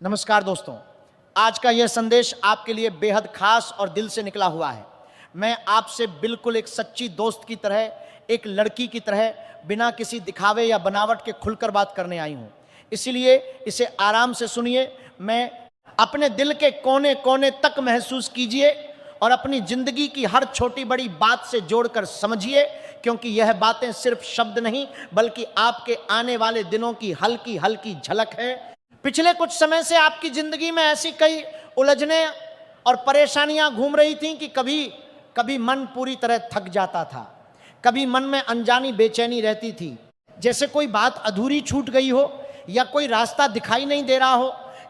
नमस्कार दोस्तों, आज का यह संदेश आपके लिए बेहद खास और दिल से निकला हुआ है। मैं आपसे बिल्कुल एक सच्ची दोस्त की तरह, एक लड़की की तरह, बिना किसी दिखावे या बनावट के खुलकर बात करने आई हूँ। इसीलिए इसे आराम से सुनिए, मैं अपने दिल के कोने कोने तक महसूस कीजिए और अपनी जिंदगी की हर छोटी बड़ी बात से जोड़कर समझिए, क्योंकि यह बातें सिर्फ शब्द नहीं बल्कि आपके आने वाले दिनों की हल्की हल्की झलक है। पिछले कुछ समय से आपकी जिंदगी में ऐसी कई उलझने और परेशानियां घूम रही थीं कि कभी मन पूरी तरह थक जाता था, कभी मन में अनजानी बेचैनी रहती थी, जैसे कोई बात अधूरी छूट गई हो या कोई रास्ता दिखाई नहीं दे रहा हो।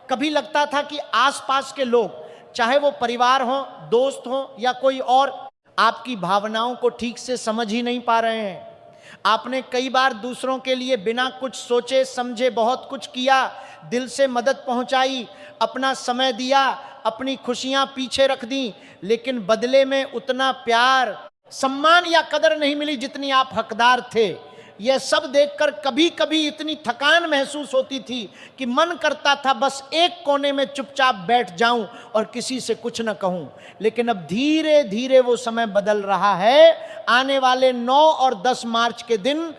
कभी लगता था कि आसपास के लोग, चाहे वो परिवार हो, दोस्त हो या कोई और, आपकी भावनाओं को ठीक से समझ ही नहीं पा रहे हैं। आपने कई बार दूसरों के लिए बिना कुछ सोचे समझे बहुत कुछ किया, दिल से मदद पहुंचाई, अपना समय दिया, अपनी खुशियां पीछे रख दी, लेकिन बदले में उतना प्यार, सम्मान या कदर नहीं मिली जितनी आप हकदार थे। यह सब देखकर कभी कभी इतनी थकान महसूस होती थी कि मन करता था बस एक कोने में चुपचाप बैठ जाऊं और किसी से कुछ न कहूं। लेकिन अब धीरे धीरे वो समय बदल रहा है। आने वाले 9 और 10 मार्च के दिन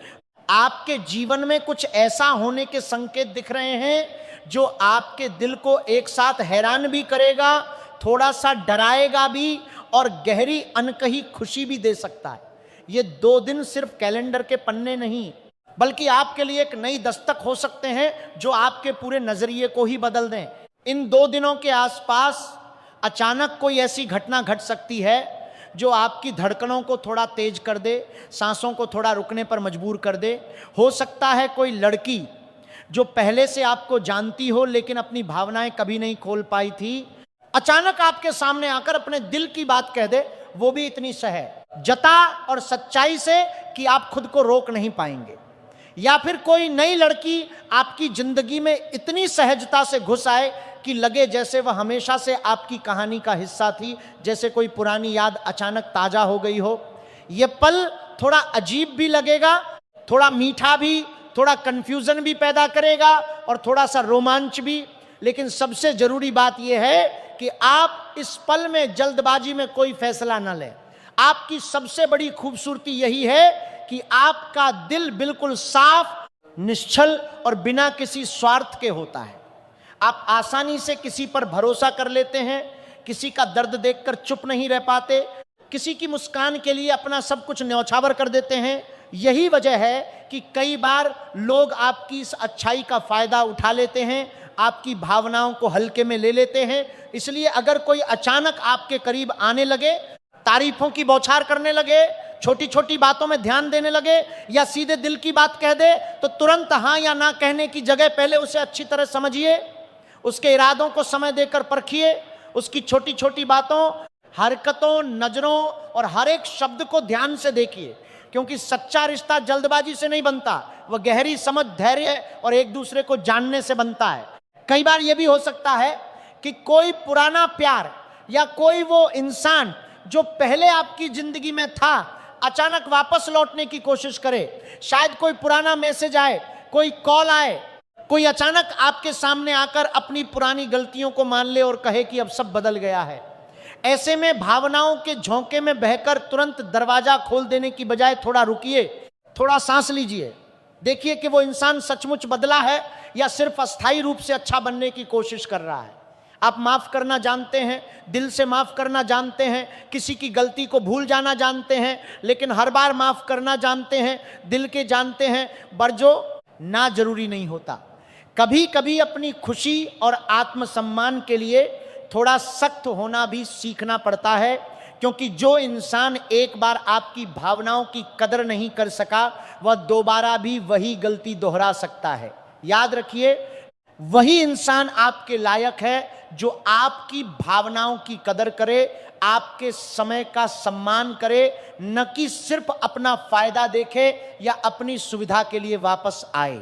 आपके जीवन में कुछ ऐसा होने के संकेत दिख रहे हैं जो आपके दिल को एक साथ हैरान भी करेगा, थोड़ा सा डराएगा भी और गहरी अनकही खुशी भी दे सकता है। ये 2 दिन सिर्फ कैलेंडर के पन्ने नहीं बल्कि आपके लिए एक नई दस्तक हो सकते हैं जो आपके पूरे नजरिए को ही बदल दें। इन 2 दिनों के आसपास अचानक कोई ऐसी घटना घट सकती है जो आपकी धड़कनों को थोड़ा तेज कर दे, सांसों को थोड़ा रुकने पर मजबूर कर दे। हो सकता है कोई लड़की जो पहले से आपको जानती हो लेकिन अपनी भावनाएं कभी नहीं खोल पाई थी, अचानक आपके सामने आकर अपने दिल की बात कह दे, वो भी इतनी जता और सच्चाई से कि आप खुद को रोक नहीं पाएंगे। या फिर कोई नई लड़की आपकी जिंदगी में इतनी सहजता से घुस आए कि लगे जैसे वह हमेशा से आपकी कहानी का हिस्सा थी, जैसे कोई पुरानी याद अचानक ताजा हो गई हो। यह पल थोड़ा अजीब भी लगेगा, थोड़ा मीठा भी, थोड़ा कंफ्यूजन भी पैदा करेगा और थोड़ा सा रोमांच भी। लेकिन सबसे जरूरी बात यह है कि आप इस पल में जल्दबाजी में कोई फैसला न लें। आपकी सबसे बड़ी खूबसूरती यही है कि आपका दिल बिल्कुल साफ, निश्चल और बिना किसी स्वार्थ के होता है। आप आसानी से किसी पर भरोसा कर लेते हैं, किसी का दर्द देखकर चुप नहीं रह पाते, किसी की मुस्कान के लिए अपना सब कुछ न्यौछावर कर देते हैं। यही वजह है कि कई बार लोग आपकी इस अच्छाई का फायदा उठा लेते हैं, आपकी भावनाओं को हल्के में ले लेते हैं। इसलिए अगर कोई अचानक आपके करीब आने लगे, तारीफों की बौछार करने लगे, छोटी छोटी बातों में ध्यान देने लगे या सीधे दिल की बात कह दे, तो तुरंत हाँ या ना कहने की जगह पहले उसे अच्छी तरह समझिए, उसके इरादों को समय देकर परखिए, उसकी छोटी छोटी बातों, हरकतों, नजरों और हर एक शब्द को ध्यान से देखिए, क्योंकि सच्चा रिश्ता जल्दबाजी से नहीं बनता, वह गहरी समझ, धैर्य और एक दूसरे को जानने से बनता है। कई बार यह भी हो सकता है कि कोई पुराना प्यार या कोई वो इंसान जो पहले आपकी जिंदगी में था अचानक वापस लौटने की कोशिश करे। शायद कोई पुराना मैसेज आए, कोई कॉल आए, कोई अचानक आपके सामने आकर अपनी पुरानी गलतियों को मान ले और कहे कि अब सब बदल गया है। ऐसे में भावनाओं के झोंके में बहकर तुरंत दरवाजा खोल देने की बजाय थोड़ा रुकिए, थोड़ा सांस लीजिए, देखिए कि वो इंसान सचमुच बदला है या सिर्फ अस्थायी रूप से अच्छा बनने की कोशिश कर रहा है। आप माफ करना जानते हैं, दिल से माफ करना जानते हैं, किसी की गलती को भूल जाना जानते हैं, लेकिन हर बार माफ करना जानते हैं, दिल के जानते हैं, बरजो ना जरूरी नहीं होता। कभी कभी अपनी खुशी और आत्मसम्मान के लिए थोड़ा सख्त होना भी सीखना पड़ता है, क्योंकि जो इंसान एक बार आपकी भावनाओं की कदर नहीं कर सका, वह दोबारा भी वही गलती दोहरा सकता है। याद रखिए, वही इंसान आपके लायक है जो आपकी भावनाओं की कदर करे, आपके समय का सम्मान करे, न कि सिर्फ अपना फायदा देखे या अपनी सुविधा के लिए वापस आए।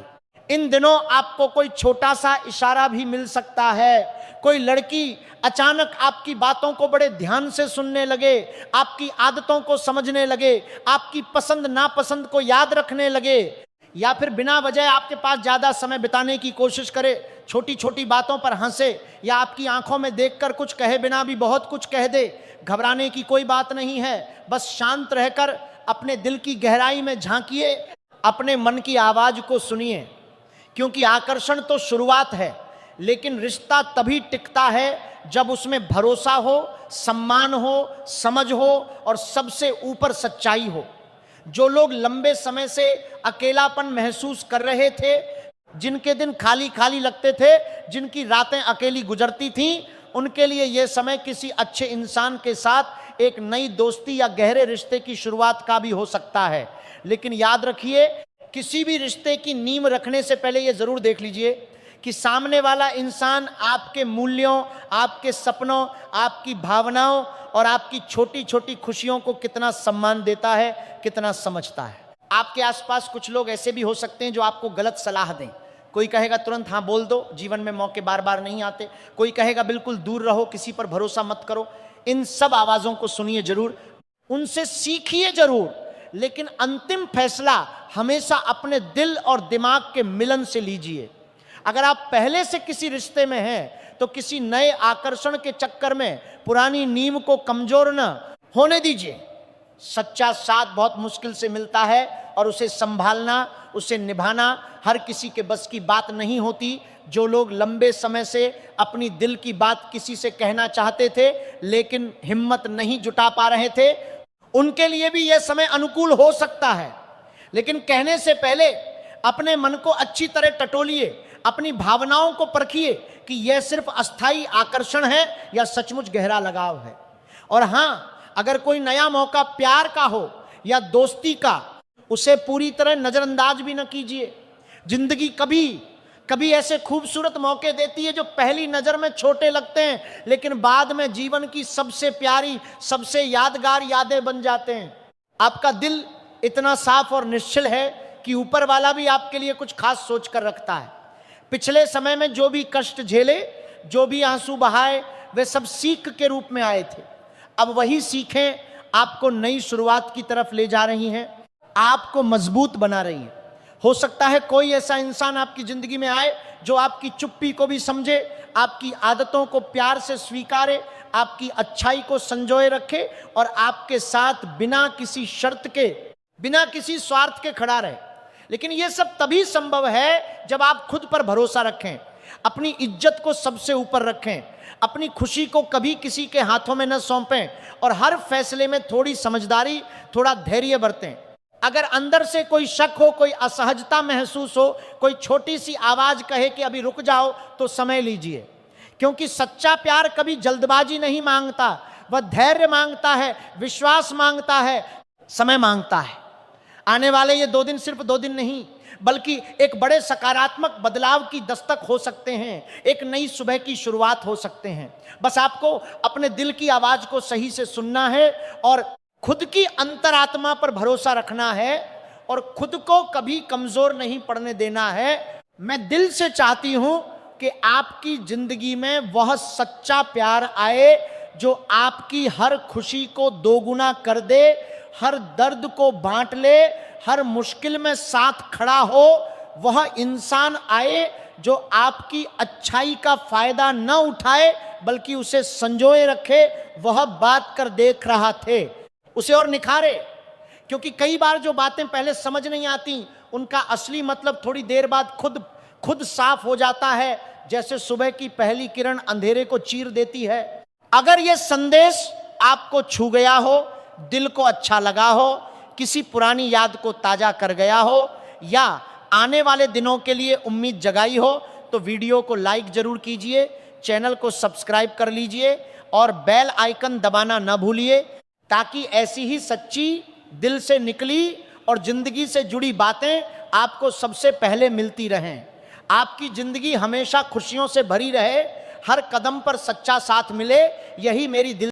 इन दिनों आपको कोई छोटा सा इशारा भी मिल सकता है, कोई लड़की अचानक आपकी बातों को बड़े ध्यान से सुनने लगे, आपकी आदतों को समझने लगे, आपकी पसंद नापसंद को याद रखने लगे, या फिर बिना वजह आपके पास ज़्यादा समय बिताने की कोशिश करे, छोटी छोटी बातों पर हंसे, या आपकी आंखों में देखकर कुछ कहे बिना भी बहुत कुछ कह दे, घबराने की कोई बात नहीं है। बस शांत रहकर अपने दिल की गहराई में झांकिए, अपने मन की आवाज़ को सुनिए, क्योंकि आकर्षण तो शुरुआत है, लेकिन रिश्ता तभी टिकता है जब उसमें भरोसा हो, सम्मान हो, समझ हो और सबसे ऊपर सच्चाई हो। जो लोग लंबे समय से अकेलापन महसूस कर रहे थे, जिनके दिन खाली खाली लगते थे, जिनकी रातें अकेली गुजरती थीं, उनके लिए यह समय किसी अच्छे इंसान के साथ एक नई दोस्ती या गहरे रिश्ते की शुरुआत का भी हो सकता है। लेकिन याद रखिए, किसी भी रिश्ते की नींव रखने से पहले यह जरूर देख लीजिए कि सामने वाला इंसान आपके मूल्यों, आपके सपनों, आपकी भावनाओं और आपकी छोटी छोटी खुशियों को कितना सम्मान देता है, कितना समझता है। आपके आसपास कुछ लोग ऐसे भी हो सकते हैं जो आपको गलत सलाह दें। कोई कहेगा तुरंत हाँ बोल दो, जीवन में मौके बार बार नहीं आते। कोई कहेगा बिल्कुल दूर रहो, किसी पर भरोसा मत करो। इन सब आवाज़ों को सुनिए जरूर, उनसे सीखिए जरूर, लेकिन अंतिम फैसला हमेशा अपने दिल और दिमाग के मिलन से लीजिए। अगर आप पहले से किसी रिश्ते में हैं तो किसी नए आकर्षण के चक्कर में पुरानी नींव को कमजोर न होने दीजिए। सच्चा साथ बहुत मुश्किल से मिलता है और उसे संभालना, उसे निभाना हर किसी के बस की बात नहीं होती। जो लोग लंबे समय से अपनी दिल की बात किसी से कहना चाहते थे लेकिन हिम्मत नहीं जुटा पा रहे थे, उनके लिए भी यह समय अनुकूल हो सकता है। लेकिन कहने से पहले अपने मन को अच्छी तरह टटोलिए, अपनी भावनाओं को परखिए कि यह सिर्फ अस्थाई आकर्षण है या सचमुच गहरा लगाव है। और हाँ, अगर कोई नया मौका प्यार का हो या दोस्ती का, उसे पूरी तरह नजरअंदाज भी न कीजिए। जिंदगी कभी कभी ऐसे खूबसूरत मौके देती है जो पहली नजर में छोटे लगते हैं, लेकिन बाद में जीवन की सबसे प्यारी, सबसे यादगार यादें बन जाते हैं। आपका दिल इतना साफ और निश्चल है कि ऊपर वाला भी आपके लिए कुछ खास सोच कर रखता है। पिछले समय में जो भी कष्ट झेले, जो भी आंसू बहाए, वे सब सीख के रूप में आए थे। अब वही सीखें आपको नई शुरुआत की तरफ ले जा रही हैं, आपको मजबूत बना रही हैं। हो सकता है कोई ऐसा इंसान आपकी जिंदगी में आए जो आपकी चुप्पी को भी समझे, आपकी आदतों को प्यार से स्वीकारे, आपकी अच्छाई को संजोए रखे और आपके साथ बिना किसी शर्त के, बिना किसी स्वार्थ के खड़ा रहे। लेकिन यह सब तभी संभव है जब आप खुद पर भरोसा रखें, अपनी इज्जत को सबसे ऊपर रखें, अपनी खुशी को कभी किसी के हाथों में न सौंपें और हर फैसले में थोड़ी समझदारी, थोड़ा धैर्य बरतें। अगर अंदर से कोई शक हो, कोई असहजता महसूस हो, कोई छोटी सी आवाज कहे कि अभी रुक जाओ, तो समय लीजिए, क्योंकि सच्चा प्यार कभी जल्दबाजी नहीं मांगता, वह धैर्य मांगता है, विश्वास मांगता है, समय मांगता है। आने वाले ये 2 दिन सिर्फ 2 दिन नहीं, बल्कि एक बड़े सकारात्मक बदलाव की दस्तक हो सकते हैं, एक नई सुबह की शुरुआत हो सकते हैं। बस आपको अपने दिल की आवाज को सही से सुनना है और खुद की अंतरात्मा पर भरोसा रखना है और खुद को कभी कमजोर नहीं पड़ने देना है। मैं दिल से चाहती हूं कि आपकी जिंदगी में वह सच्चा प्यार आए जो आपकी हर खुशी को दोगुना कर दे, हर दर्द को बांट ले, हर मुश्किल में साथ खड़ा हो। वह इंसान आए जो आपकी अच्छाई का फायदा न उठाए बल्कि उसे संजोए रखे। वह बात कर देख रहा थे, उसे और निखारे, क्योंकि कई बार जो बातें पहले समझ नहीं आती, उनका असली मतलब थोड़ी देर बाद खुद साफ हो जाता है, जैसे सुबह की पहली किरण अंधेरे को चीर देती है। अगर यह संदेश आपको छू गया हो, दिल को अच्छा लगा हो, किसी पुरानी याद को ताजा कर गया हो या आने वाले दिनों के लिए उम्मीद जगाई हो, तो वीडियो को लाइक जरूर कीजिए, चैनल को सब्सक्राइब कर लीजिए और बेल आइकन दबाना ना भूलिए, ताकि ऐसी ही सच्ची, दिल से निकली और जिंदगी से जुड़ी बातें आपको सबसे पहले मिलती रहें। आपकी जिंदगी हमेशा खुशियों से भरी रहे, हर कदम पर सच्चा साथ मिले, यही मेरी दिल